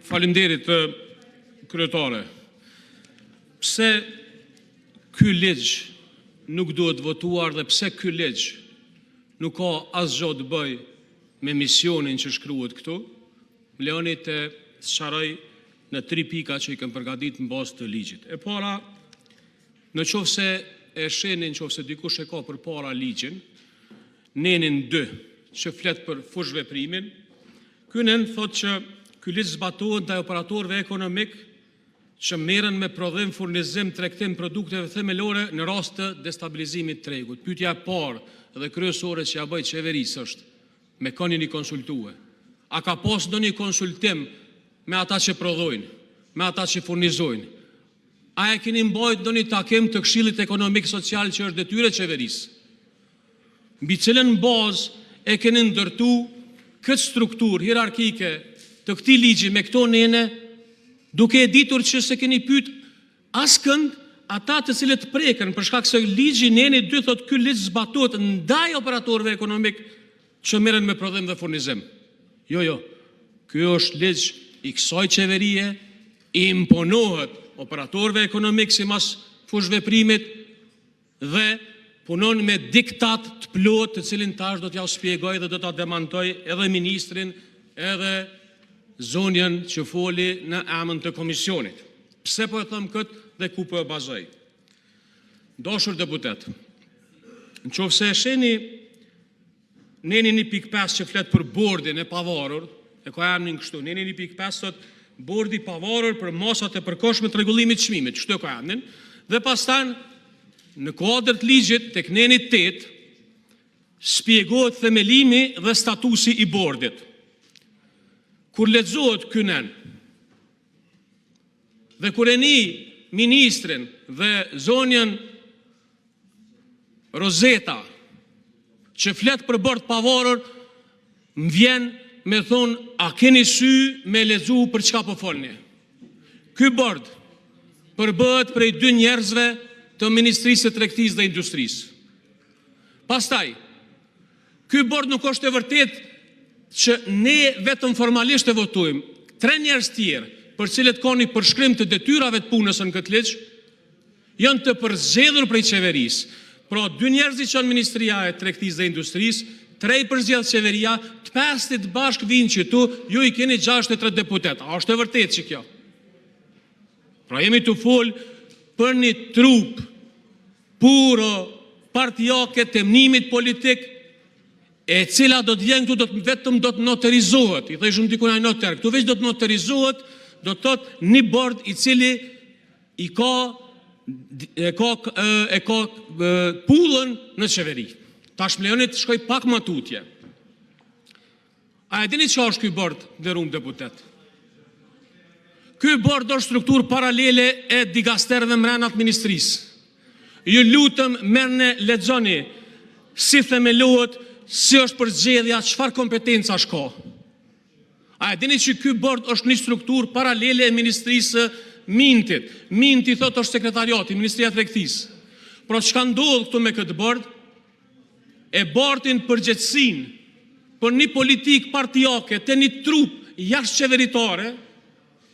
Faleminderit kryetare. Pse ky ligj nuk duhet votuar dhe pse ky ligj nuk ka asgjë të bëj me misionin që shkruhet këtu? Më lejoni të sqaroj në 3 pika që i kam përgatitur në bazë të ligjit. E para, nëse e shihni, nëse dikush e ka përpara ligjin, nenin 2 që flet për fushveprimin, ky nen thotë që ky ligj zbatohet ndaj operatorëve ekonomik që merren me prodhim, furnizim, tregtim produkteve themelore në rast të destabilizimit të tregut. Pyetja e parë dhe kryesore që ja bëj qeverisë është: me keni konsultue? A ka pas ndonjë konsultim me ata që prodhojnë, me ata që furnizojnë? A e keni mbajtur ndonjë takim të Këshillit Ekonomik Social që është detyrë e qeverisë? Mbi cilën bazë e keni ndërtu këtë strukturë hierarkike të këtij ligji me këto nene, duke e ditur që se keni pyet askënd ata të cilët preken për shkak se ligji neni 2 thotë ky ligj zbatohet ndaj operatorëve ekonomik që merren me prodhim dhe furnizim. Jo. Ky është ligj i kësaj qeverie, i imponohet operatorëve ekonomik sipas fushveprimit dhe punon me diktat të plot, të cilin tash do t'ja shpjegoj dhe do ta demantoj edhe ministrin, edhe zonjën që foli në emër të komisionit. Pse po e them këtë dhe ku po e bazoj? Dashur deputet, nëse e shihni neni 1.5 që flet për bordin e pavarur, e ka emrin kështu, neni 1.5 thot bordi pavarur për masat e përkohshme të rregullimit të çmimit, kështu ka emrin, dhe pastaj në kuadër të ligjit tek neni 8 shpjegohet themelimi dhe statusi i bordit. Kur lexohet ky nen dhe kur e ni ministrin dhe zonjën Rozeta që flet për bord pavarur, më vjen me thonë: a keni sy me lexu për çka po folni? Ky bord përbëhet prej 2 njerëzve të Ministrisë së Tregtisë dhe Industrisë. Pastaj, ky bord nuk është e vërtetë që ne vetëm formalisht e votojmë. 3 njerëz tjerë, për cilët ka një përshkrim të detyrave të punës në këtë ligj, janë të përzgjedhur prej qeverisë. Pra 2 njerëz që janë Ministria e Tregtisë dhe Industrisë, 3 përzgjedh qeveria, të 5 bashkë vinë këtu, ju i keni 63 deputet. A është e vërtetë që kjo? Pra jemi të fol për një trup puro partijake të temnimit politik, e cila do të vjen këtu vetëm do të noterizohet. I thëshëm diku ai noter. Këtu veç do të noterizohet, do të thotë një bord i cili i ka pullën në qeveri. Tash më lejoni të shkoj pak më tutje. A e dini çfarë është ky bord, nderuar deputet? Ky bord është strukturë paralele e digasterëve mbrana të ministrisë. Ju lutem, merrni lexoni si themelohet, si është përzgjedhja, çfarë kompetencash ka. A e dini që ky bord është një strukturë paralele e Ministrisë Mintit. Minti thotë është sekretariati, Ministria e Tregtisë. Por çka ndodh këtu me këtë bord? E bartin përgjegjësinë për një politikë partijake të një trup jashtë qeveritare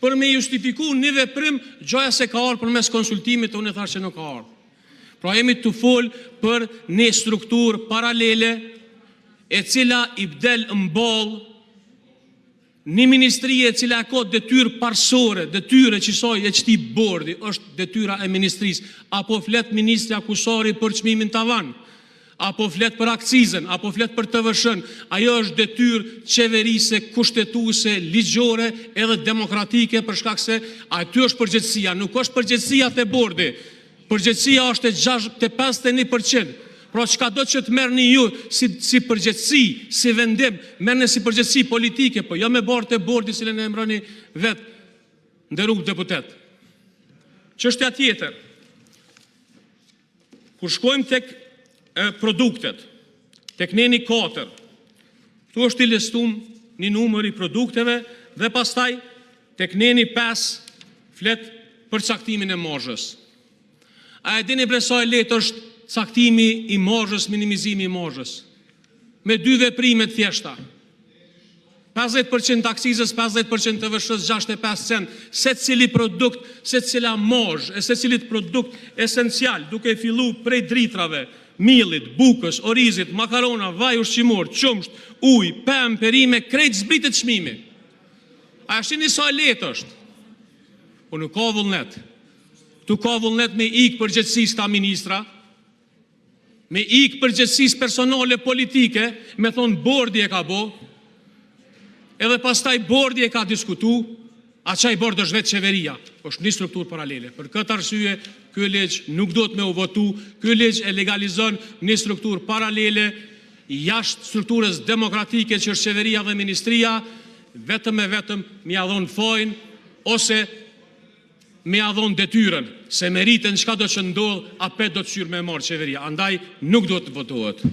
për me justifiku një veprim gjoja se ka ardhur përmes konsultimit, unë e thash që nuk ka ardhur. Pra jemi të fol për një strukturë paralele e cila i bdel mball një ministri e cila ka detyrë parsore, detyrë që soi e çti bordi, është detyra e ministrisë. Apo flet ministri akusari për çmimin tavan, apo flet për akcizën, apo flet për TVSH-n, ajo është detyrë qeverise, kushtetuese, ligjore edhe demokratike, për shkak se aty është përgjegjësia, nuk është përgjegjësia te bordi. Përgjegjësia është e 51%. Pra çka do që të merrni ju si përgjegjësi, si vendim, merrni si përgjegjësi politike, po jo me bordë e bordi cilën e emroni vet, nderuar deputet. Çështja tjetër. Kur shkojmë tek produktet, tek neni 4, këtu është i listum një numër i produkteve dhe pastaj tek neni 5 flet për caktimin e marzhës. A e dini bre sa e lehtë është caktimi i marzhës, minimizimi i marzhës? Me 2 veprime të thjeshta. 50% aksizës, 50% të vëshës, 65 cent, se cili produkt, se cila mozh, e se cilit produkt esencial, duke fillu prej dritrave, millit, bukës, orizit, makarona, vaj ushqimor, qumsht, uj, pem, perime, krejt zbritet çmimi. A shini sa lehtë është? Po nuk ka vullnet. Tu ka vullnet me ikë përgjegjësisë ta ministra, me ikë përgjegjësisë personale politike, me thonë bordi e ka bo, edhe pastaj bordi e ka diskutu, a qaj bord është vetë qeveria, është një strukturë paralele. Për këtë arsye, ky ligj nuk do të me u votu, ky ligj e legalizon një strukturë paralele, jashtë strukturës demokratike që është qeveria dhe ministria, vetëm e vetëm mi adhon fojnë, ose mi adhon detyren, se meritën çka do që ndodh, apet do të qyrë me marë qeveria. Andaj nuk do të votohet.